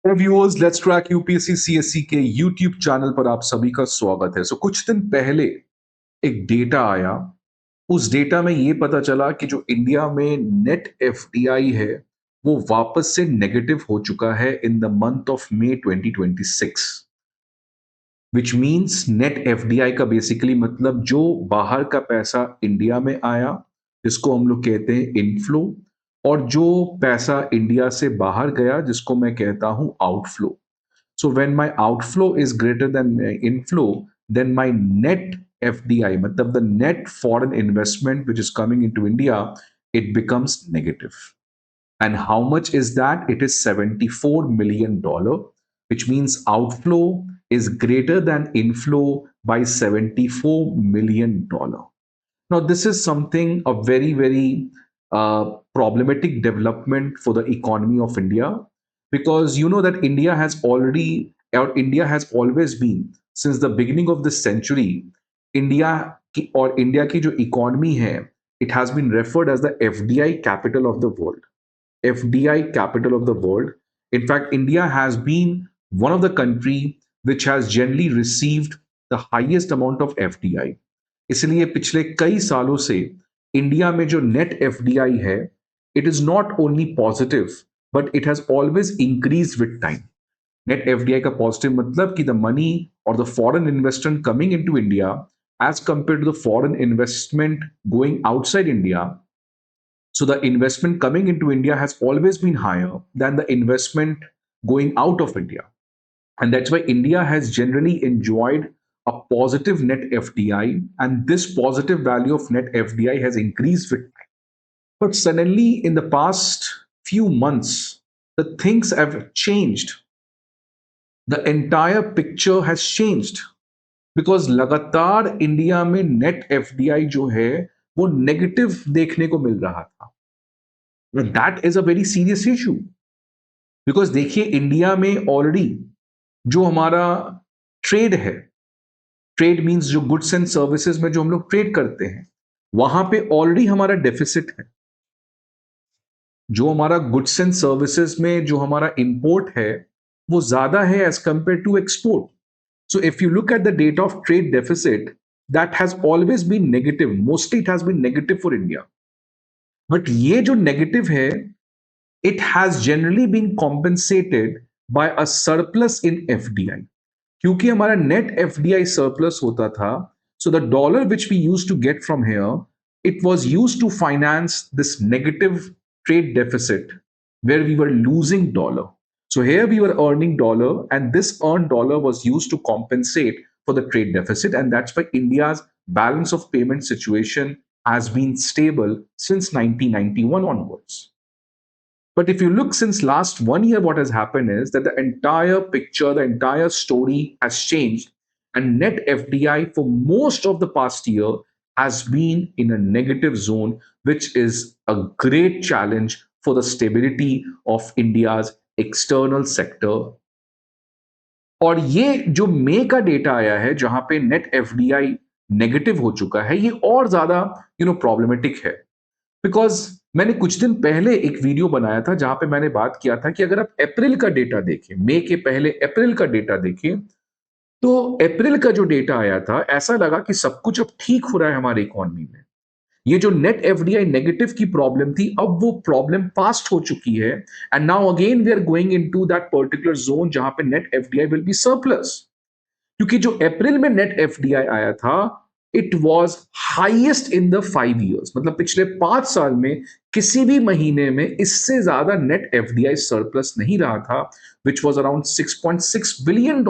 Viewers, let's crack UPSC CSC के YouTube channel पर आप सभी का स्वागत है। कुछ दिन पहले एक डेटा आया। उस डेटा में ये पता चला कि जो इंडिया में नेट एफडीआई है वो वापस से नेगेटिव हो चुका है in the month of May 2026, which means net FDI का बेसिकली मतलब जो बाहर का पैसा इंडिया में आया, जिसको हम लोग कहते हैं इनफ्लो, और जो पैसा इंडिया से बाहर गया जिसको मैं कहता हूं outflow. So when my outflow is greater than my inflow, then my net FDI, matlab the net foreign investment which is coming into India, it becomes negative. And how much is that? It is $74 million, which means outflow is greater than inflow by $74 million. Now, this is something a very problematic development for the economy of India, because you know that India has already, or India has always been since the beginning of this century, India or India की जो economy है, it has been referred as the FDI capital of the world. FDI capital of the world. In fact, India has been one of the country which has generally received the highest amount of FDI. इसलिए पिछले कई सालों से India में जो net FDI है, it is not only positive but it has always increase with time. Net FDI का positive मतलब कि द मनी और the foreign investment coming into India as compare to the foreign investment going outside India. So the investment coming into India has always been higher than the investment going out of India. And that's why India has generally enjoyed a positive net FDI, and this positive value of net FDI has increased with time. But suddenly, in the past few months, the things have changed. The entire picture has changed because लगातार India में net FDI जो है वो negative देखने को मिल रहा था. That is a very serious issue, because देखिए इंडिया में ऑलरेडी जो हमारा ट्रेड है, ट्रेड मीन्स जो गुड्स एंड सर्विसेज में जो हम लोग ट्रेड करते हैं, वहां पे ऑलरेडी हमारा डेफिसिट है. जो हमारा गुड्स एंड सर्विसेज में जो हमारा इंपोर्ट है वो ज्यादा है as compare to export. So if you look at the data of trade deficit, that has always been negative. Mostly it has been negative for India. But ये जो negative है, it has generally been compensated by a surplus in FDI. क्योंकि हमारा net FDI surplus होता था, so the dollar which we used to get from here, it was used to finance this negative trade deficit where we were losing dollar. So here we were earning dollar, and this earned dollar was used to compensate for the trade deficit, and that's why India's balance of payment situation has been stable since 1991 onwards. But if you look since last 1 year, what has happened is that the entire picture, the entire story has changed. And net FDI for most of the past year has been in a negative zone, which is a great challenge for the stability of India's external sector. और ये जो मई का data आया है जहां पे net FDI negative हो चुका है, ये और ज्यादा प्रॉब्लमेटिक है. बिकॉज मैंने कुछ दिन पहले एक वीडियो बनाया था जहां पे मैंने बात किया था कि अगर आप अप्रैल का डेटा देखें, मई के पहले अप्रैल का डेटा देखें, तो अप्रैल का जो डेटा आया था ऐसा लगा कि सब कुछ अब ठीक हो रहा है हमारी इकोनॉमी में. ये जो नेट एफडीआई नेगेटिव की प्रॉब्लम थी, अब वो प्रॉब्लम पास्ट हो चुकी है. And now again we are going into that particular zone जहां पे net FDI will be surplus. क्योंकि जो अप्रैल में नेट एफडीआई आया था, it was highest in the 5 years. मतलब पिछले 5 साल में किसी भी महीने में इससे ज्यादा नेट एफडीआई सरप्लस नहीं रहा था, which was around $6.6 billion.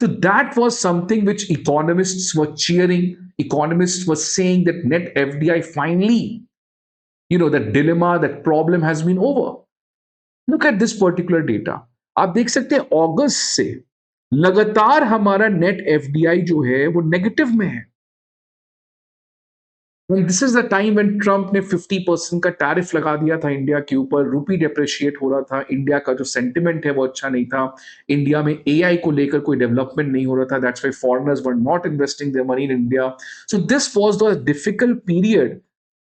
So that was something which economists were cheering. Economists were saying that net FDI finally, that dilemma, that problem has been over. Look at this particular data. आप देख सकते हैं अगस्त से लगातार हमारा net FDI जो है वो नेगेटिव में है. This is the time when Trump ने 50% का टैरिफ लगा दिया था इंडिया के ऊपर. रूपी डेप्रिशिएट हो रहा था. इंडिया का जो सेंटिमेंट है वो अच्छा नहीं था. इंडिया में एआई को लेकर कोई डेवलपमेंट नहीं हो रहा था. That's why foreigners were not investing their money in India. So this was the difficult period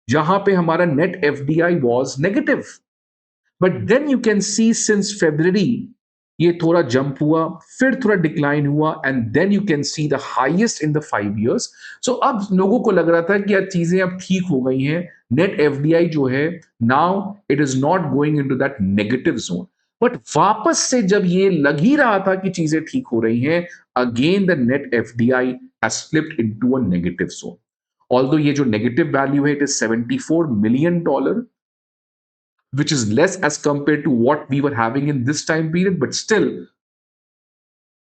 जहां पे हमारा net FDI was negative. But then you can see since February ये थोड़ा जंप हुआ, फिर थोड़ा डिक्लाइन हुआ, and then you can see the highest in the 5 years. सो अब लोगों को लग रहा था कि यार चीजें अब ठीक हो गई हैं, नेट एफडीआई जो है now it is not going into that negative zone. But वापस से जब ये लग ही रहा था कि चीजें ठीक हो रही हैं, again the net FDI has slipped into a negative zone. Although ये जो नेगेटिव वैल्यू है it is $74 million, which is less as compared to what we were having in this time period, but still,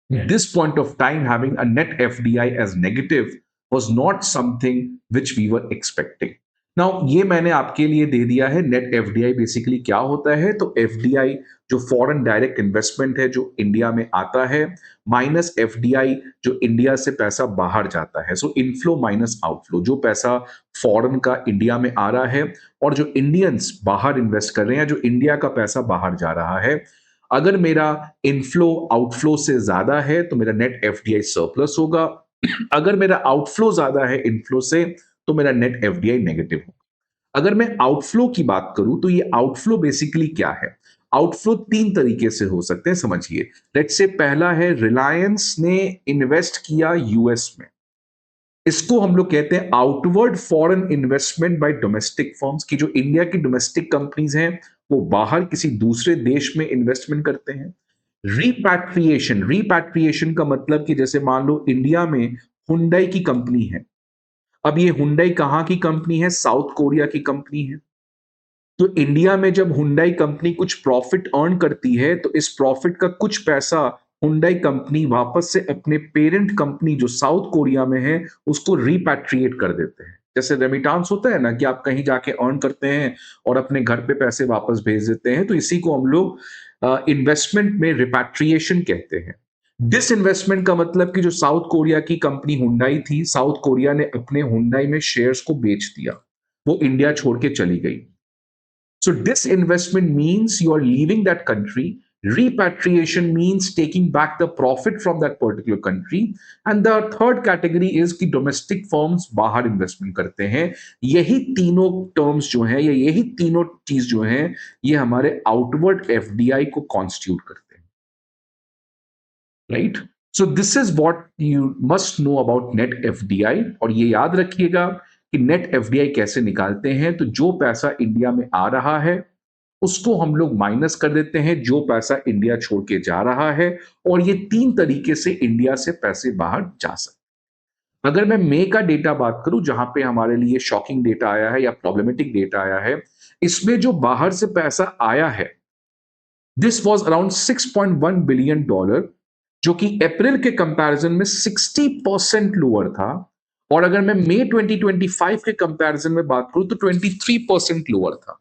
at this point of time, having a net FDI as negative was not something which we were expecting. Now ये मैंने आपके लिए दे दिया है net FDI basically क्या होता है. तो एफडीआई जो फॉरेन डायरेक्ट इन्वेस्टमेंट है जो इंडिया में आता है, माइनस एफडीआई जो इंडिया से पैसा बाहर जाता है. सो इनफ्लो माइनस आउटफ्लो, जो पैसा फॉरेन का इंडिया में आ रहा है और जो इंडियंस बाहर इन्वेस्ट कर रहे हैं, जो इंडिया का पैसा बाहर जा रहा है. अगर मेरा इनफ्लो आउटफ्लो से ज्यादा है तो मेरा नेट एफडीआई सरप्लस होगा. अगर मेरा आउटफ्लो ज्यादा है इनफ्लो से तो मेरा नेट एफडीआई नेगेटिव होगा. अगर मैं आउटफ्लो की बात करूं तो ये आउटफ्लो बेसिकली क्या है. आउटफ्लो तीन तरीके से हो सकते हैं, समझिए. लेट्स से पहला है रिलायंस ने इन्वेस्ट किया यूएस में. इसको हम लोग कहते हैं outward foreign investment by domestic firms, की जो इंडिया की डोमेस्टिक कंपनीज हैं वो बाहर किसी दूसरे देश में इन्वेस्टमेंट करते हैं. रीपैट्रिएशन, रीपैट्रिएशन का मतलब कि जैसे मान लो इंडिया में हुंडई की कंपनी है. अब ये हुंडई कहां की कंपनी है, साउथ कोरिया की कंपनी है. तो इंडिया में जब हुंडई कंपनी कुछ प्रॉफिट अर्न करती है तो इस प्रॉफिट का कुछ पैसा हुंडई कंपनी वापस से अपने पेरेंट कंपनी जो साउथ कोरिया में है उसको रिपैट्रिएट कर देते हैं. जैसे रेमिटांस होता है ना कि आप कहीं जाके अर्न करते हैं और अपने घर पे पैसे वापस भेज देते हैं, तो इसी को हम लोग इन्वेस्टमेंट में रिपैट्रिएशन कहते हैं. डिस इन्वेस्टमेंट का मतलब कि जो साउथ कोरिया की कंपनी हुंडई थी, साउथ कोरिया ने अपने हुंडई में शेयर्स को बेच दिया, वो इंडिया छोड़ के चली गई. So disinvestment means you are leaving that country. Repatriation means taking back the profit from that particular country. And the third category is कि domestic firms बाहर investment करते हैं. यही तीनों terms जो हैं, या यही तीनों चीज जो हैं, ये हमारे outward FDI को constitute करते हैं. Right? So this is what you must know about net FDI. और ये याद रखिएगा कि नेट एफडीआई कैसे निकालते हैं. तो जो पैसा इंडिया में आ रहा है उसको हम लोग माइनस कर देते हैं जो पैसा इंडिया छोड़ के जा रहा है, और ये तीन तरीके से इंडिया से पैसे बाहर जा सकते. अगर मैं मई का डेटा बात करूं जहां पे हमारे लिए शॉकिंग डेटा आया है या प्रॉब्लमेटिक डेटा आया है, इसमें जो बाहर से पैसा आया है दिस वाज अराउंड $6.1 बिलियन, जो कि अप्रैल के कंपैरिजन में 60% लोअर था. और अगर मैं मई 2025 के कंपैरिजन में बात करूं तो 23% लोअर था.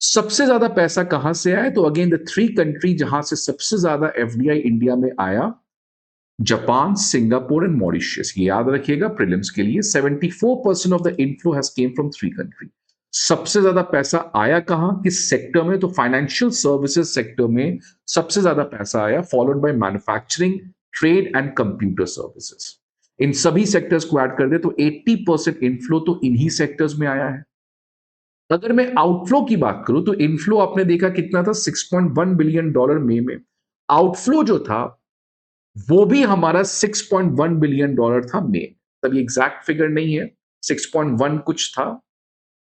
सबसे ज्यादा पैसा कहां से आया, तो अगेन द थ्री कंट्री जहां से सबसे ज्यादा एफडीआई इंडिया में आया, जापान, सिंगापुर एंड मॉरिशस. ये याद रखिएगा प्रीलिम्स के लिए. 74% of the inflow has came from three country. सबसे ज्यादा पैसा आया कहां, किस सेक्टर में, तो फाइनेंशियल सर्विसेज सेक्टर में सबसे ज्यादा पैसा आया, followed by manufacturing, trade and computer services. इन सभी सेक्टर्स को ऐड कर दे तो 80% इनफ्लो तो इन्हीं सेक्टर्स में आया है. अगर मैं आउटफ्लो की बात करूं तो इनफ्लो आपने देखा कितना था, $6.1 बिलियन मई में. आउटफ्लो जो था वो भी हमारा $6.1 बिलियन था मई. तब ये एग्जैक्ट फिगर नहीं है, 6.1 कुछ था.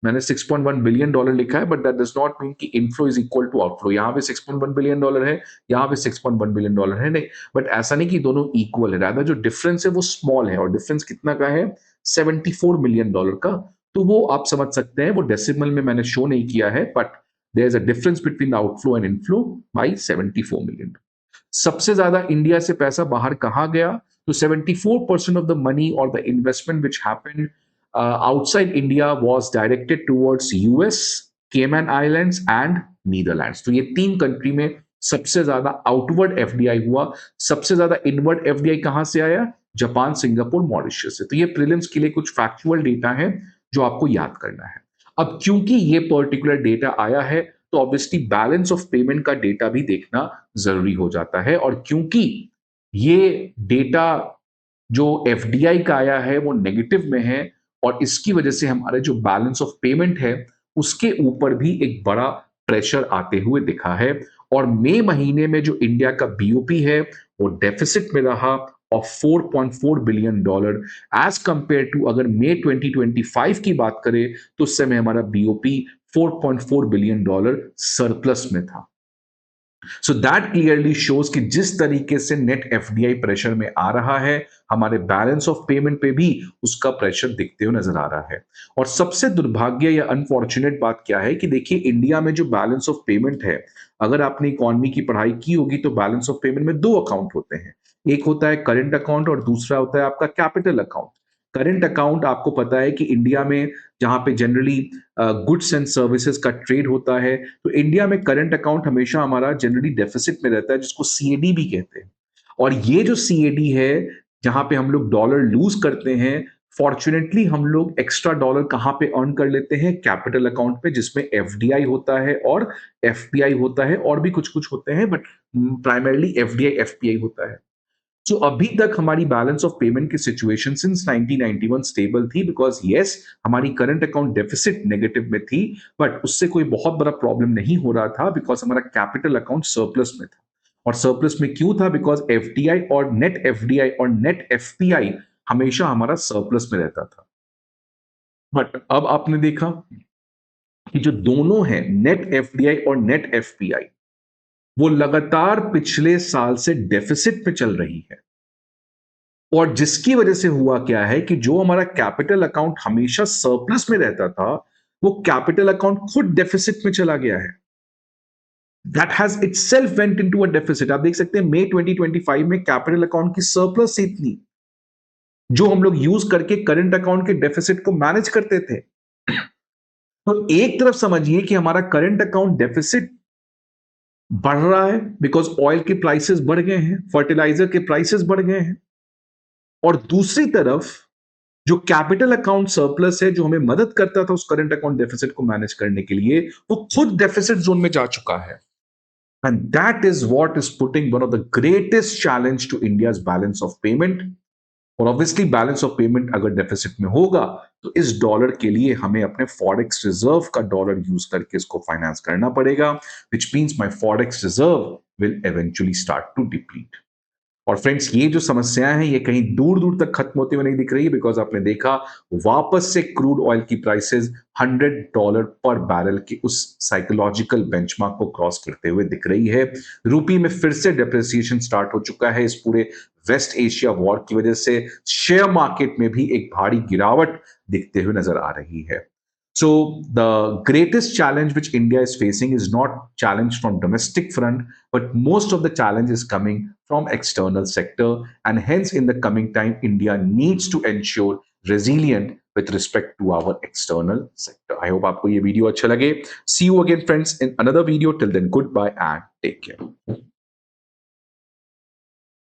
मैंने $6.1 बिलियन लिखा है, but that does not mean कि inflow is equal to outflow. यहां पे $6.1 बिलियन है, यहां पे $6.1 बिलियन है, नहीं. बट ऐसा नहीं कि दोनों इक्वल है, रादर जो डिफरेंस है वो स्मॉल है. और डिफरेंस कितना का है, $74 मिलियन का. तो वो आप समझ सकते हैं, वो डेसिमल में मैंने शो नहीं किया है, but there is a difference between outflow and inflow by $74 million. सबसे ज्यादा इंडिया से पैसा बाहर कहां गया, तो 74% ऑफ द मनी और the investment which happened outside India was directed towards US, Cayman Islands and Netherlands. तो ये तीन कंट्री में सबसे ज्यादा आउटवर्ड एफडीआई हुआ. सबसे ज्यादा इनवर्ड एफडीआई कहां से आया, जापान, सिंगापुर, मॉरिशस से. तो ये प्रीलिम्स के लिए कुछ फैक्चुअल डेटा है जो आपको याद करना है. अब क्योंकि ये पर्टिकुलर डेटा आया है तो ऑब्वियसली बैलेंस ऑफ पेमेंट का डेटा भी देखना जरूरी हो जाता है. और क्योंकि ये डेटा जो एफडीआई का आया है वो नेगेटिव में है, और इसकी वजह से हमारे जो बैलेंस ऑफ पेमेंट है उसके ऊपर भी एक बड़ा प्रेशर आते हुए दिखा है। और मई महीने में जो इंडिया का बीओपी है वो डेफिसिट में रहा of $4.4 billion as compare to, अगर मई 2025 की बात करें तो उस समय हमारा बीओपी $4.4 बिलियन सरप्लस में था। सो दैट क्लियरली शोज कि जिस तरीके से नेट एफडीआई प्रेशर में आ रहा है, हमारे बैलेंस ऑफ पेमेंट पे भी उसका प्रेशर दिखते हुए नजर आ रहा है। और सबसे दुर्भाग्य या अनफॉर्चुनेट बात क्या है कि देखिए, इंडिया में जो बैलेंस ऑफ पेमेंट है, अगर आपने इकोनॉमी की पढ़ाई की होगी तो बैलेंस ऑफ पेमेंट में दो अकाउंट होते हैं। एक होता है करंट अकाउंट और दूसरा होता है आपका कैपिटल अकाउंट। करंट अकाउंट आपको पता है कि इंडिया में जहां पे जनरली गुड्स एंड सर्विसेज का ट्रेड होता है, तो इंडिया में करंट अकाउंट हमेशा हमारा जनरली डेफिसिट में रहता है, जिसको सीएडी भी कहते हैं। और ये जो सीएडी है, जहां पे हम लोग डॉलर लूज करते हैं, फॉर्चुनेटली हम लोग एक्स्ट्रा डॉलर कहां पे अर्न कर लेते हैं? कैपिटल अकाउंट पे, जिसमें एफडीआई होता है और एफपीआई होता है, और भी कुछ कुछ होते हैं, बट प्राइमरली एफडीआई एफपीआई होता है। सो अभी तक हमारी बैलेंस ऑफ पेमेंट की सिचुएशन सिंस 1991 स्टेबल थी, बिकॉज यस, हमारी करंट अकाउंट डेफिसिट नेगेटिव में थी, बट उससे कोई बहुत बड़ा प्रॉब्लम नहीं हो रहा था, बिकॉज हमारा कैपिटल अकाउंट सरप्लस में था। और सरप्लस में क्यों था? बिकॉज एफडीआई और नेट एफपीआई हमेशा हमारा सरप्लस में रहता था। बट अब आपने देखा कि जो दोनों हैं, नेट एफडीआई और नेट एफपीआई, वो लगातार पिछले साल से डेफिसिट में चल रही है। और जिसकी वजह से हुआ क्या है कि जो हमारा कैपिटल अकाउंट हमेशा सरप्लस में रहता था, वो कैपिटल अकाउंट खुद डेफिसिट में चला गया है। That has itself went into a deficit. आप देख सकते हैं मई 2025 में कैपिटल अकाउंट की सरप्लस इतनी, जो हम लोग यूज करके करंट अकाउंट के डेफिसिट को मैनेज करते थे। तो एक तरफ समझिए कि हमारा करंट अकाउंट डेफिसिट बढ़ रहा है बिकॉज ऑयल के प्राइसेस बढ़ गए हैं, फर्टिलाइजर के प्राइसेस बढ़ गए हैं, और दूसरी तरफ जो कैपिटल अकाउंट सरप्लस है, जो हमें मदद करता था उस करंट अकाउंट डेफिसिट को मैनेज करने के लिए, वो खुद डेफिसिट जोन में जा चुका है। And that is what is putting one of the greatest challenge to India's balance of payment. और ऑब्वियसली बैलेंस ऑफ पेमेंट अगर डेफिसिट में होगा, तो इस डॉलर के लिए हमें अपने फॉरेक्स रिजर्व का डॉलर यूज करके इसको फाइनेंस करना पड़ेगा, which means my forex reserve will eventually start to deplete. और फ्रेंड्स, ये जो समस्याएं हैं, ये कहीं दूर दूर तक खत्म होते हुए नहीं दिख रही है, बिकॉज आपने देखा वापस से क्रूड ऑयल की प्राइसेस $100 पर बैरल के उस साइकोलॉजिकल बेंचमार्क को क्रॉस करते हुए दिख रही है। रूपी में फिर से डेप्रिसिएशन स्टार्ट हो चुका है इस पूरे वेस्ट एशिया वॉर की वजह से। शेयर मार्केट में भी एक भारी गिरावट दिखते हुए नजर आ रही है। So the greatest challenge which India is facing is not challenge from domestic front, but most of the challenge is coming from external sector, and hence in the coming time, India needs to ensure resilient with respect to our external sector. I hope आपको ये video अच्छा लगे. See you again, friends, in another video. Till then, goodbye and take care.